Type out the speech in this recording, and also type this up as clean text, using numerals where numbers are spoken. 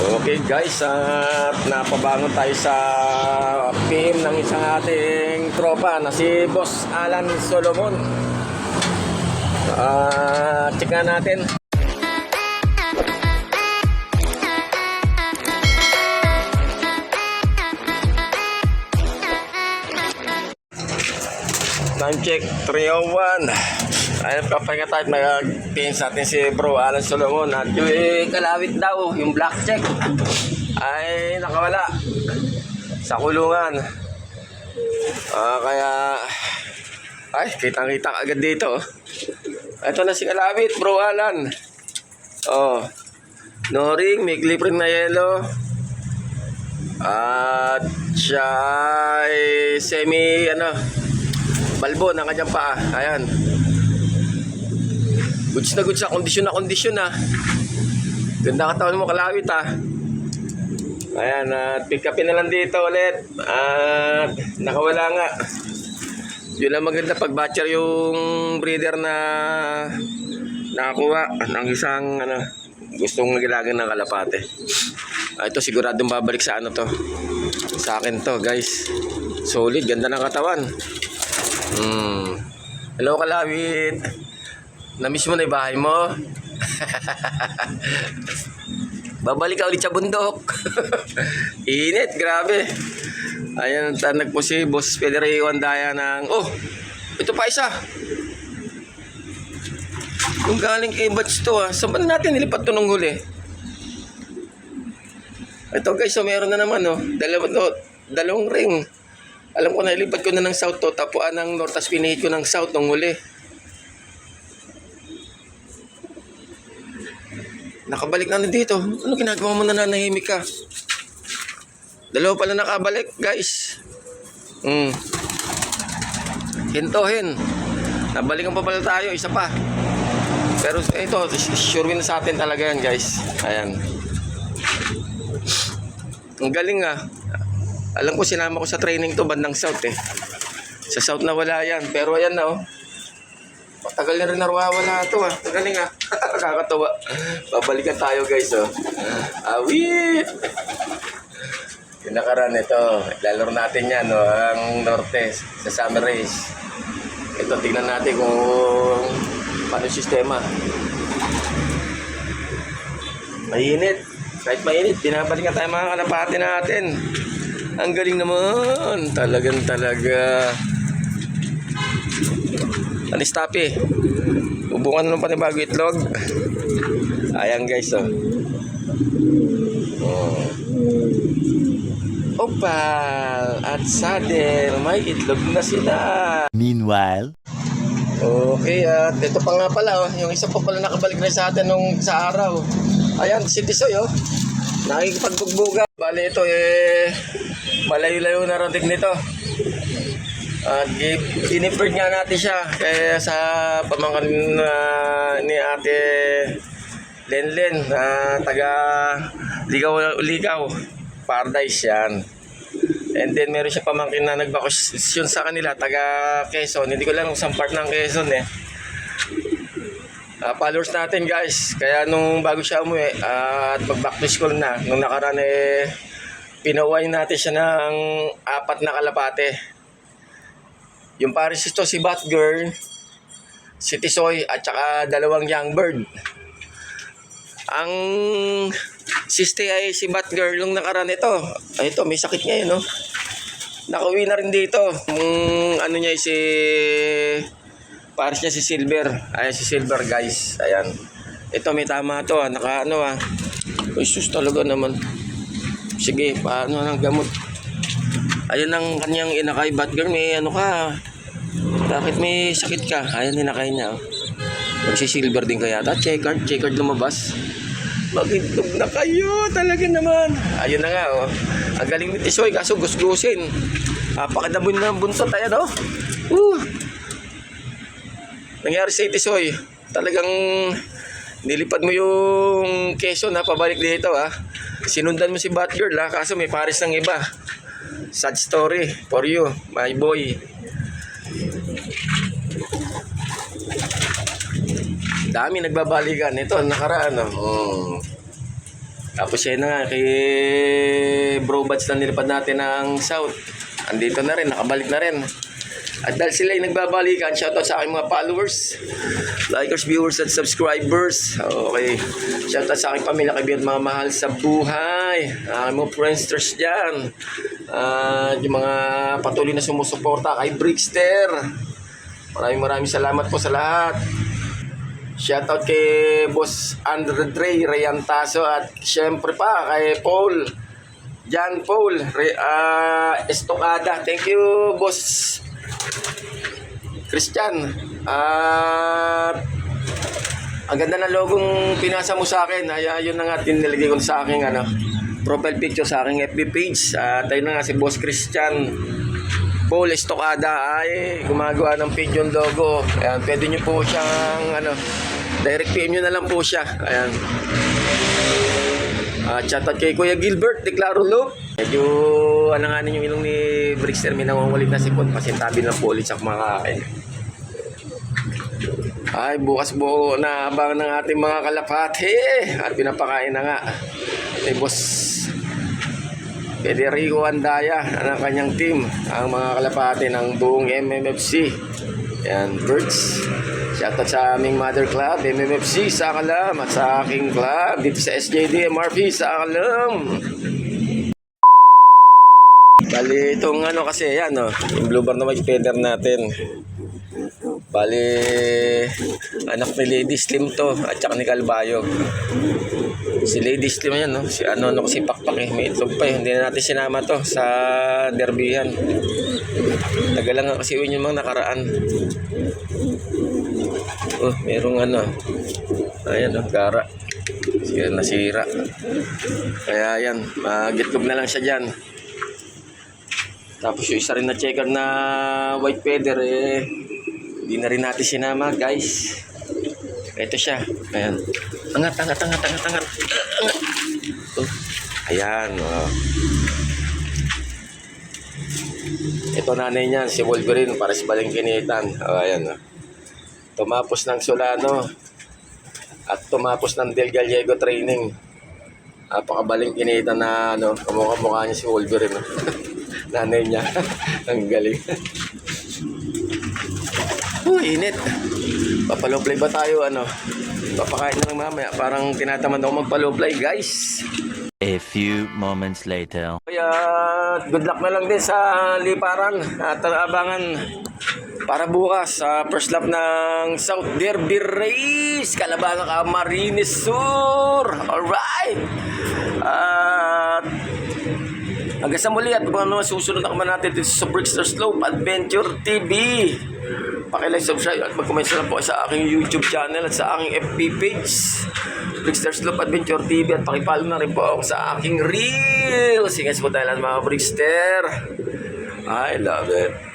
Okay guys, at napabangon tayo sa PM ng isang ating tropa na si Boss Alan Solomon. Check nga natin. Time check 3:01. Ayun, papahinga tayo, mag-pin sa atin si Bro Alan Solomon. At yung kalawit daw, yung black check ay nakawala sa kulungan. Kaya ay, kitang-kita agad dito. Ito na si kalawit, Bro Alan. No ring, may clip ring na yellow. At siya ay semi balbo ng kanyang paa. Ayan. Goods na goods sa kondisyon na. Ganda katawan mo, kalawit Ayan, pick upin na lang dito ulit. At nakawala nga. Yun lang maganda pag batcher yung breeder na nakakuha ng isang gustong magilagan ng kalapate. Ito siguradong babalik sa to. Sa akin to, guys. Solid, ganda ng katawan. Hello kalawit. Na-miss mo na yung bahay mo? Babalik ka ulit sa bundok. Init, grabe. Ayan, tanag po si Boss Pedro Wandaya ng... Oh, ito pa isa. Kung galing kay batch to saan ba natin nilipat to nung huli? Ito guys, meron na naman dalawang ring. Alam ko na ilipat ko na ng south to, tapuan ng north, tas pinihit ko ng south nung huli. Nakabalik na dito. Ano ginagawa mo na nanahimik ka? Dalawa pala nakabalik, guys. Hintohin. Nabalikan pa pala tayo, isa pa. Pero ito, sure win sa atin talaga yan, guys. Ayan. Ang galing Alam ko sinama ko sa training to bandang south Sa south na wala yan. Pero ayan na Matagal na rin nawawala ito Magaling Nakakatawa. Babalikan tayo guys Awit! Yung nakaraan ito. Lalaro natin yan ang norte sa summer race. Ito tingnan natin kung paano sistema. Mainit. Kahit mainit, binabalikan tayo mga kalapati natin. Ang galing naman. Talaga. Anistapi. Ubukan naman panibago itlog. Ayan guys Opal at saddle. May itlog na sila. Meanwhile. Okay, at ito pa nga pala yung isa pa pala nakabalik na sa atin nung sa araw. Ayan, si Tisoy nakikipagpugbuga. Bale ito malayo-layo na rating nito. At iniperd nga natin siya kaya sa pamangkin ni Ate Lenlen taga Ligaw Paradise yan. And then meron siya pamangkin na nagbakasyon sa kanila taga Quezon. Hindi ko lang kung saan part ng Quezon followers natin guys. Kaya nung bago siya umuwi at mag back to school na nung nakaraan pinauwi natin siya ng 4 na kalapate. Yung pares ito si Batgirl, si Tisoy at saka 2 young bird. Ang siste ay si Batgirl yung nakaraan ito. Ito may sakit ngayon Nakauwi na rin dito. Niya si pares niya si Silver. Ayan si Silver guys. Ayan. Ito may tama to naka Uy sus talaga naman. Sige, paano ng gamot. Ayun ang kanyang inakay Batgirl. May ka. Bakit may sakit ka? Ayan inakay niya Magsi-silver din kaya. Checkered lumabas. Mag-itlog na kayo. Talaga naman. Ayun na nga Ang galing ni Tisoy kaso gusgusin. Pakadabon na buntot. Ayan Nangyari sa Tisoy. Talagang nilipad mo yung Quezon pabalik dito Sinundan mo si Batgirl kaso may pares ng iba. Sad story for you, my boy. Dami nagbabalikan. Ito, nakaraan. Tapos yan na nga, kay Bro Bats na nilipad natin ng South. Andito na rin, nakabalik na rin. At dahil sila ay nagbabalikan, shoutout sa aking mga followers, likers, viewers, at subscribers. Okay. Shoutout sa aking pamilya, kaibigan, mga mahal sa buhay. Aking mga friendsters dyan. Yung mga patuloy na sumusuporta kay Brickster. Maraming salamat po sa lahat. Shoutout kay Boss Andre Rayan Taso, at syempre pa kay Paul, John Paul Estocada. Thank you, Boss Christian. At ang ganda ng logong pinasa mo sa akin. Ay, yun na nga, tinilagay ko sa aking profile picture sa aking FB page. At ayun na nga, si Boss Christian Paul Estocada ay gumagawa ng page yung logo. Ayan, pwede nyo po siyang direct PM nyo na lang po siya. Ayan. Shoutout kay Kuya Gilbert Declaro Loop. Medyo alanganin yung ilong ni Brickster, may nangungulit na sipon, pasintabi lang po ulit sa kumakain. Ay, bukas buo na abang ng ating mga kalapati at pinapakain na nga ni Boss Federico Andaya ng kanyang team, ang mga kalapati ng buong MMFC. Yan, Birds. Shoutout sa aming mother club, MMFC sa Akalam, at sa aking club dito sa SJD MRP sa Akalam. Bali, itong kasi yan, yung blue bar na white feather natin. Bali, anak ni Lady Slim to, at saka ni Calbayo. Si Lady Slim yan, si si Pakpak may itlog pa hindi na natin sinama to sa derbyhan. Tagal lang nga kasi yun yung mga nakaraan. Merong ayan gara. Sige, nasira. Kaya yan, gitlog na lang siya dyan. Tapos yung isa rin na checker na white feather, hindi na rin natin sinama, guys. Ito siya. Ayan. Angat. Ayan. Ito nanay niyan, si Wolverine, para sa balingkinitan. Ayan. Tumapos ng Solano at tumapos ng Del Gallego training. Napakabalingkinitan na kamukha niya si Wolverine. Nanay niya. Ang galing. Init. Papalow play ba tayo? Papakain na lang mamaya. Parang tinatamad ako magpalow play, guys. A few moments later. Kaya good luck na lang din sa liparan at abangan para bukas sa first lap ng South Derby Race. Kalabangan ka Marines Sur. Alright. At hanggang sa muli, at kung susunod na naman natin dito sa Brickster Slope Adventure TV. Paki-like, subscribe at mag-comment na po sa aking YouTube channel at sa aking FB page, Brickster Slope Adventure TV, at pakipalo na rin po ako sa aking Reels. Ingat po tayo lang mga Brickster. I love it.